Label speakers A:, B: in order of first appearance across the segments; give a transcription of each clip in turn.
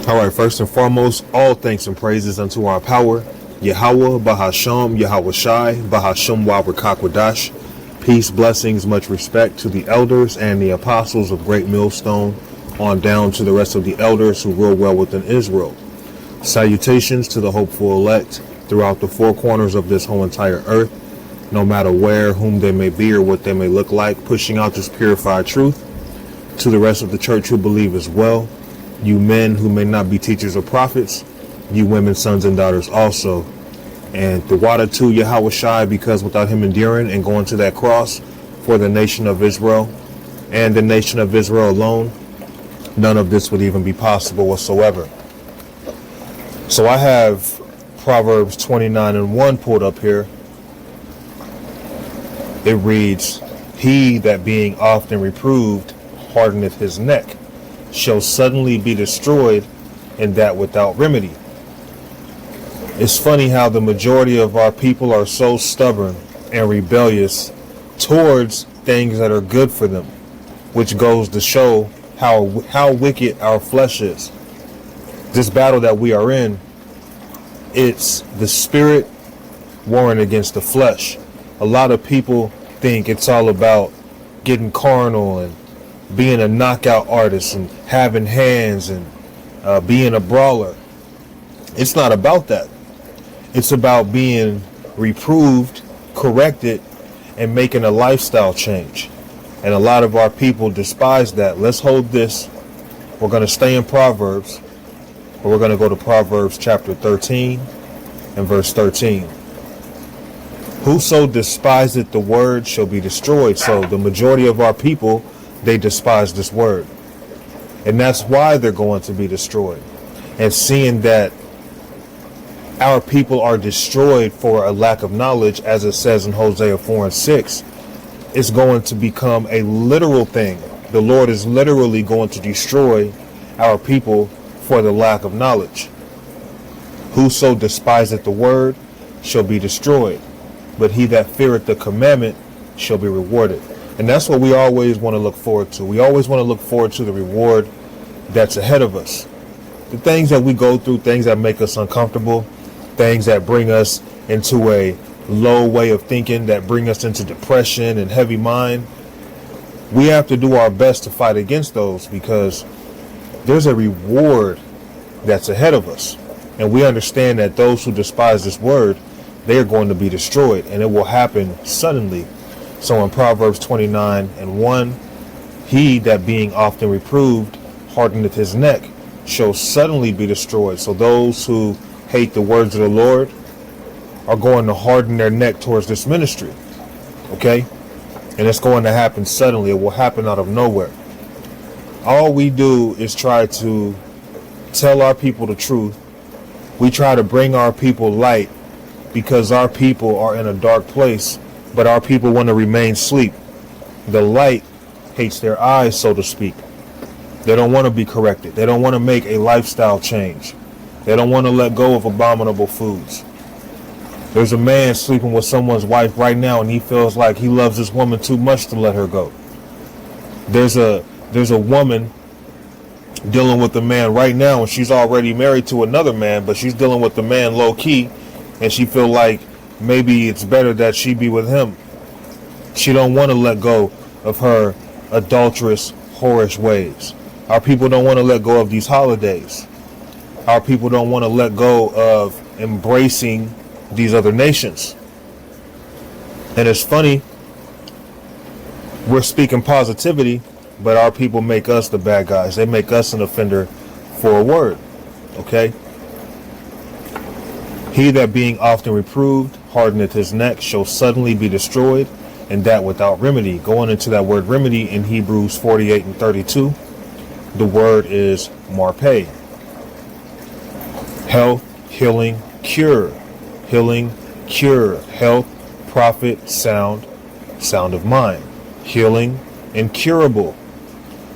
A: All right, first and foremost, all thanks and praises unto our power, Yahweh, Bahasham, Yahweh Shai, Bahasham Wabrakakwadash. Peace, blessings, much respect to the elders and the apostles of Great Millstone, on down to the rest of the elders who rule well within Israel. Salutations to the hopeful elect throughout the four corners of this whole entire earth, no matter where, whom they may be, or what they may look like, pushing out this purified truth. To the rest of the church who believe as well, you men who may not be teachers or prophets, you women, sons and daughters also. And the water to Yahweh Shai, because without him enduring and going to that cross for the nation of Israel and the nation of Israel alone, none of this would even be possible whatsoever. So I have Proverbs 29:1 pulled up here. It reads, "He that being often reproved hardeneth his neck shall suddenly be destroyed, and that without remedy." It's funny how the majority of our people are so stubborn and rebellious towards things that are good for them, which goes to show how wicked our flesh is. This battle that we are in, it's the spirit warring against the flesh. A lot of people think it's all about getting carnal and being a knockout artist and having hands and being a brawler. It's not about that. It's about being reproved, corrected, and making a lifestyle change. And a lot of our people despise that. Let's hold this. We're going to stay in Proverbs, but we're going to go to Proverbs chapter 13 and verse 13. "Whoso despiseth the word shall be destroyed." So the majority of our people, they despise this word. And that's why they're going to be destroyed. And seeing that our people are destroyed for a lack of knowledge, as it says in Hosea 4:6, it's going to become a literal thing. The Lord is literally going to destroy our people for the lack of knowledge. "Whoso despiseth the word shall be destroyed, but he that feareth the commandment shall be rewarded." And that's what we always want to look forward to. We always want to look forward to the reward that's ahead of us. The things that we go through, things that make us uncomfortable, things that bring us into a low way of thinking, that bring us into depression and heavy mind, we have to do our best to fight against those, because there's a reward that's ahead of us. And we understand that those who despise this word, they are going to be destroyed, and it will happen suddenly. So in Proverbs 29:1, "He that being often reproved hardeneth his neck shall suddenly be destroyed." So those who hate the words of the Lord are going to harden their neck towards this ministry. Okay? And it's going to happen suddenly. It will happen out of nowhere. All we do is try to tell our people the truth. We try to bring our people light, because our people are in a dark place, but our people want to remain asleep. The light hates their eyes, so to speak. They don't want to be corrected. They don't want to make a lifestyle change. They don't want to let go of abominable foods. There's a man sleeping with someone's wife right now, and he feels like he loves this woman too much to let her go. There's a woman dealing with a man right now, and she's already married to another man, but she's dealing with the man low key, and she feel like maybe it's better that she be with him. She don't want to let go of her adulterous, whorish ways. Our people don't want to let go of these holidays. Our people don't want to let go of embracing these other nations. And it's funny, we're speaking positivity, but our people make us the bad guys. They make us an offender for a word. Okay? "He that being often reproved hardeneth his neck shall suddenly be destroyed, and that without remedy." Going into that word remedy in Hebrews 48:32, the word is marpe. Health, healing, cure. Healing, cure. Health, profit, sound of mind. Healing, incurable.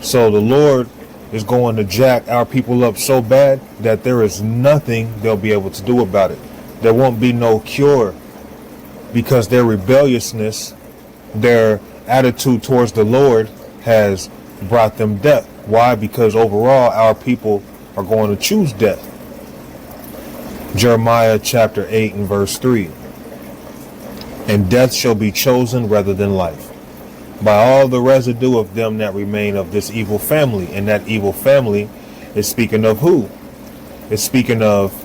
A: So the Lord is going to jack our people up so bad that there is nothing they'll be able to do about it. There won't be no cure, because their rebelliousness, their attitude towards the Lord has brought them death. Why? Because overall our people are going to choose death. Jeremiah chapter 8 and verse 3. And death shall be chosen rather than life, by all the residue of them that remain of this evil family. And that evil family is speaking of who? It's speaking of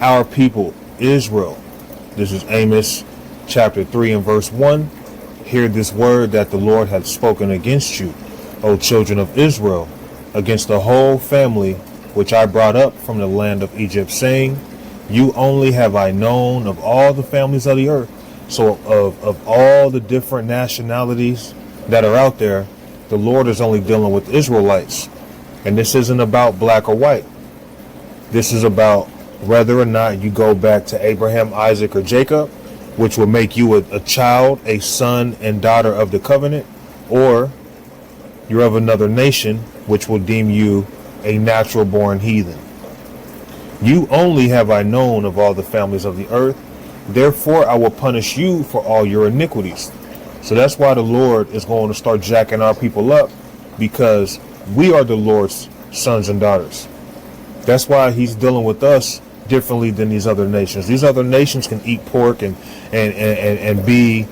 A: our people, Israel. This is Amos chapter 3 and verse 1. Hear this word that the Lord hath spoken against you, O children of Israel, against the whole family which I brought up from the land of Egypt, saying, you only have I known of all the families of the earth. So of all the different nationalities that are out there, the Lord is only dealing with Israelites. And this isn't about black or white. This is about whether or not you go back to Abraham, Isaac, or Jacob, which will make you a child, a son and daughter of the covenant, or you're of another nation, which will deem you a natural born heathen. You only have I known of all the families of the earth. Therefore, I will punish you for all your iniquities. So that's why the Lord is going to start jacking our people up, because we are the Lord's sons and daughters. That's why he's dealing with us differently than these other nations. These other nations can eat pork and be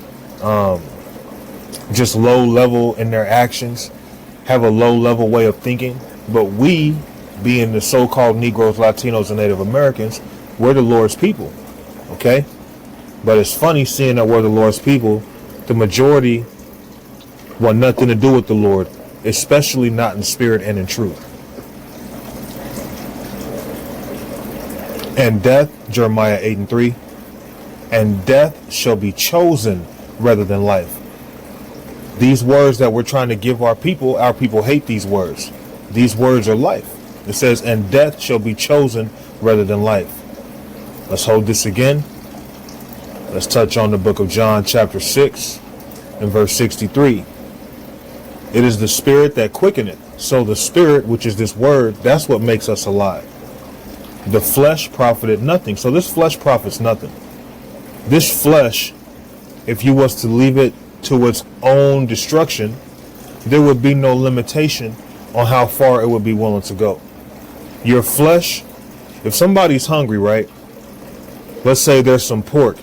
A: just low level in their actions, have a low level way of thinking. But we, being the so-called Negroes, Latinos, and Native Americans, we're the Lord's people. Okay? But it's funny seeing that we're the Lord's people. The majority want nothing to do with the Lord, especially not in spirit and in truth. And death, Jeremiah 8 and 3, and death shall be chosen rather than life. These words that we're trying to give our people hate these words. These words are life. It says, and death shall be chosen rather than life. Let's hold this again. Let's touch on the book of John chapter 6 and verse 63. It is the spirit that quickeneth. So the spirit, which is this word, that's what makes us alive. The flesh profited nothing. So this flesh profits nothing. This flesh, if you was to leave it to its own destruction, there would be no limitation on how far it would be willing to go. Your flesh, if somebody's hungry, right? Let's say there's some pork.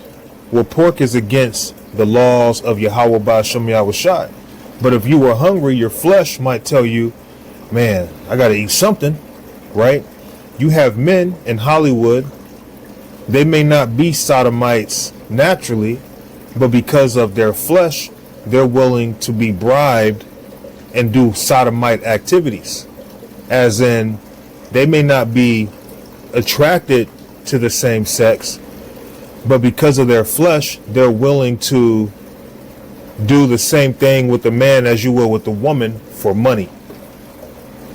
A: Well, pork is against the laws of Yahweh Ba'ashem Yahushai. But if you were hungry, your flesh might tell you, man, I got to eat something, right? You have men in Hollywood, they may not be sodomites naturally, but because of their flesh, they're willing to be bribed and do sodomite activities. As in, they may not be attracted to the same sex, but because of their flesh, they're willing to do the same thing with the man as you will with the woman for money.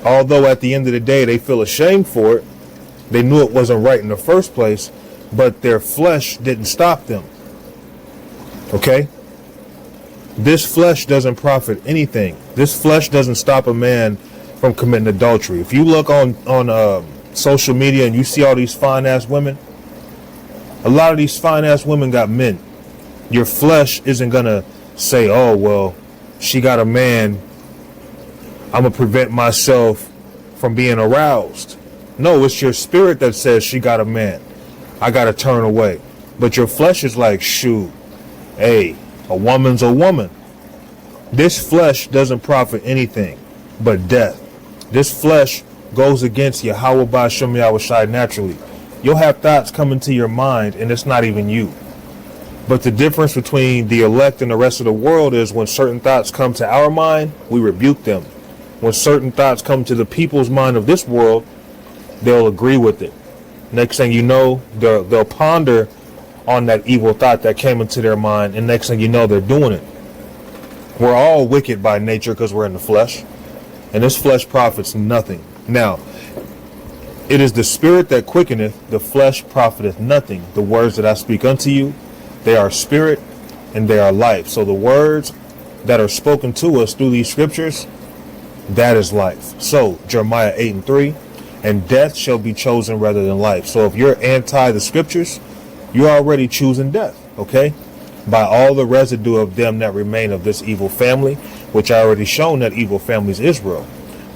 A: Although at the end of the day, they feel ashamed for it. They knew it wasn't right in the first place, but their flesh didn't stop them. Okay? This flesh doesn't profit anything. This flesh doesn't stop a man from committing adultery. If you look on social media and you see all these fine-ass women, a lot of these fine-ass women got men. Your flesh isn't going to say, oh, well, she got a man, I'm going to prevent myself from being aroused. No, it's your spirit that says she got a man, I got to turn away. But your flesh is like, shoot, hey, a woman's a woman. This flesh doesn't profit anything but death. This flesh goes against Yahweh Ba'ashem Yahushai naturally. You'll have thoughts come into your mind and it's not even you. But the difference between the elect and the rest of the world is when certain thoughts come to our mind, we rebuke them. When certain thoughts come to the people's mind of this world, they'll agree with it. Next thing you know, they'll ponder on that evil thought that came into their mind, and next thing you know, they're doing it. We're all wicked by nature because we're in the flesh, and this flesh profits nothing. Now, it is the spirit that quickeneth, the flesh profiteth nothing. The words that I speak unto you, they are spirit and they are life. So the words that are spoken to us through these scriptures, that is life. So Jeremiah 8 and 3, and death shall be chosen rather than life. So if you're anti the scriptures, you're already choosing death, okay? By all the residue of them that remain of this evil family, which I already shown that evil family is Israel.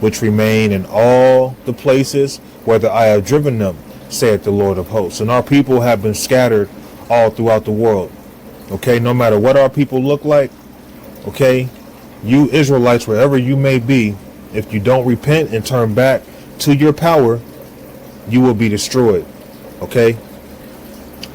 A: which remain in all the places whither I have driven them, saith the Lord of hosts. And our people have been scattered all throughout the world. Okay, no matter what our people look like, okay, you Israelites, wherever you may be, if you don't repent and turn back to your power, you will be destroyed. Okay?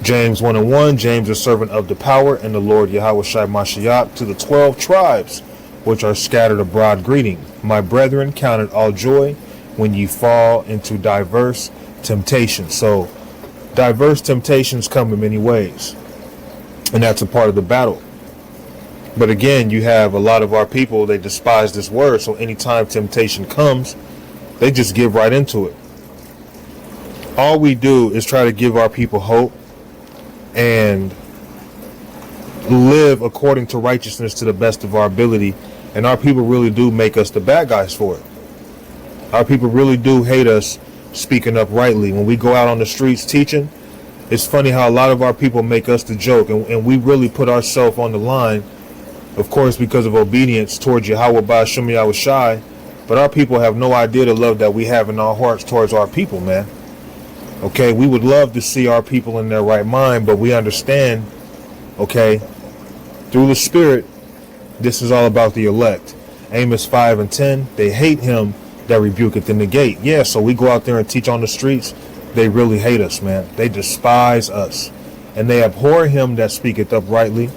A: James 1:1, James, a servant of the power and the Lord Yahushua Mashiach, to the 12 tribes which are scattered abroad, greeting. My brethren, count it all joy when ye fall into diverse temptations. So diverse temptations come in many ways, and that's a part of the battle. But again, you have a lot of our people, they despise this word. So anytime temptation comes, they just give right into it. All we do is try to give our people hope and live according to righteousness to the best of our ability. And our people really do make us the bad guys for it. Our people really do hate us speaking up rightly. When we go out on the streets teaching, it's funny how a lot of our people make us the joke. And we really put ourselves on the line, of course, because of obedience towards Yahweh Ba'ashem Yahushai. But our people have no idea the love that we have in our hearts towards our people, man. Okay, we would love to see our people in their right mind, but we understand, okay, through the Spirit, this is all about the elect. Amos 5:10, they hate him that rebuketh in the gate. Yeah, so we go out there and teach on the streets. They really hate us, man. They despise us. And they abhor him that speaketh uprightly.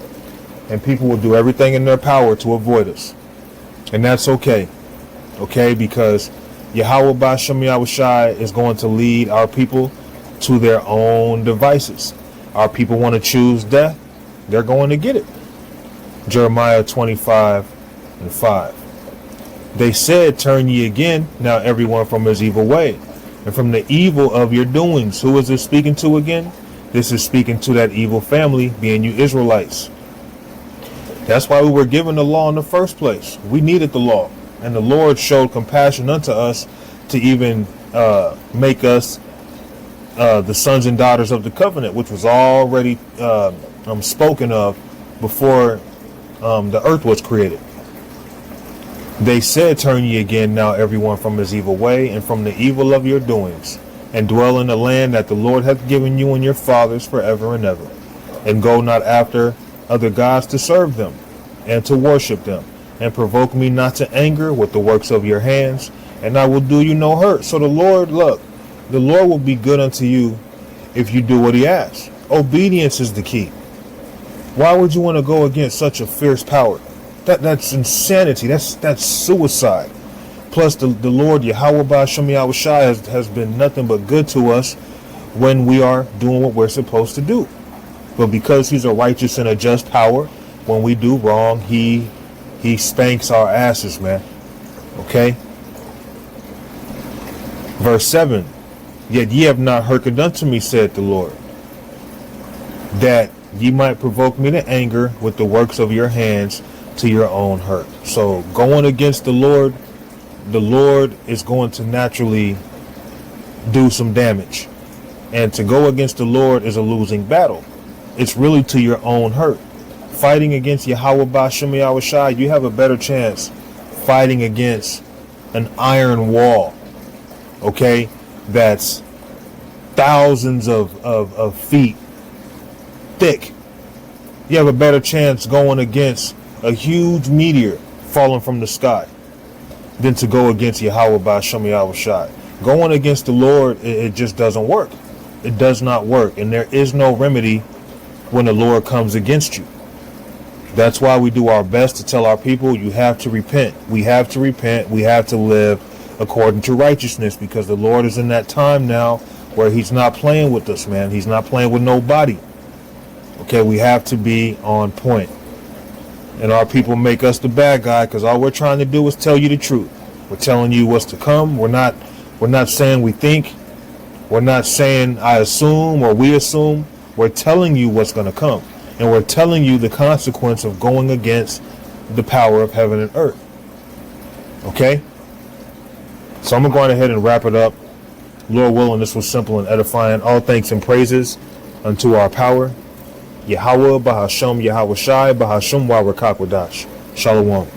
A: And people will do everything in their power to avoid us. And that's okay. Okay, because Yahweh Ba'ashem Yahushai is going to lead our people to their own devices. Our people want to choose death, they're going to get it. Jeremiah 25:5. They said, turn ye again, now everyone from his evil way, and from the evil of your doings. Who is this speaking to again? This is speaking to that evil family, being you Israelites. That's why we were given the law in the first place. We needed the law. And the Lord showed compassion unto us to even make us the sons and daughters of the covenant, which was already spoken of before the earth was created. They said, turn ye again now everyone from his evil way and from the evil of your doings, and dwell in the land that the Lord hath given you and your fathers forever and ever. And go not after other gods to serve them and to worship them, and provoke me not to anger with the works of your hands, and I will do you no hurt. So the Lord, look, the Lord will be good unto you if you do what he asks. Obedience is the key. Why would you want to go against such a fierce power? That's insanity. That's suicide. Plus the Lord Yahweh Ba'ashem Yahushai has been nothing but good to us when we are doing what we're supposed to do. But because he's a righteous and a just power, when we do wrong, he spanks our asses, man. Okay? Verse 7. Yet ye have not hearkened unto me, said the Lord, that ye might provoke me to anger with the works of your hands to your own hurt. So going against the Lord is going to naturally do some damage. And to go against the Lord is a losing battle. It's really to your own hurt. Fighting against Yahweh Ba'ashem Yahushai, you have a better chance fighting against an iron wall, okay, that's thousands of feet thick. You have a better chance going against a huge meteor falling from the sky than to go against Yahweh Ba'ashem Yahushai. Going against the Lord, it just doesn't work. It does not work, and there is no remedy when the Lord comes against you. That's why we do our best to tell our people, you have to repent. We have to repent. We have to live according to righteousness, because the Lord is in that time now where he's not playing with us, man. He's not playing with nobody. Okay, we have to be on point. And our people make us the bad guy because all we're trying to do is tell you the truth. We're telling you what's to come. We're not saying we think. We're not saying I assume or we assume. We're telling you what's going to come. And we're telling you the consequence of going against the power of heaven and earth. Okay? So I'm going to go ahead and wrap it up. Lord willing, this was simple and edifying. All thanks and praises unto our power. Yahweh, Bahashem, Yahushai, Bahashem, Wawakakwadash. Shalom.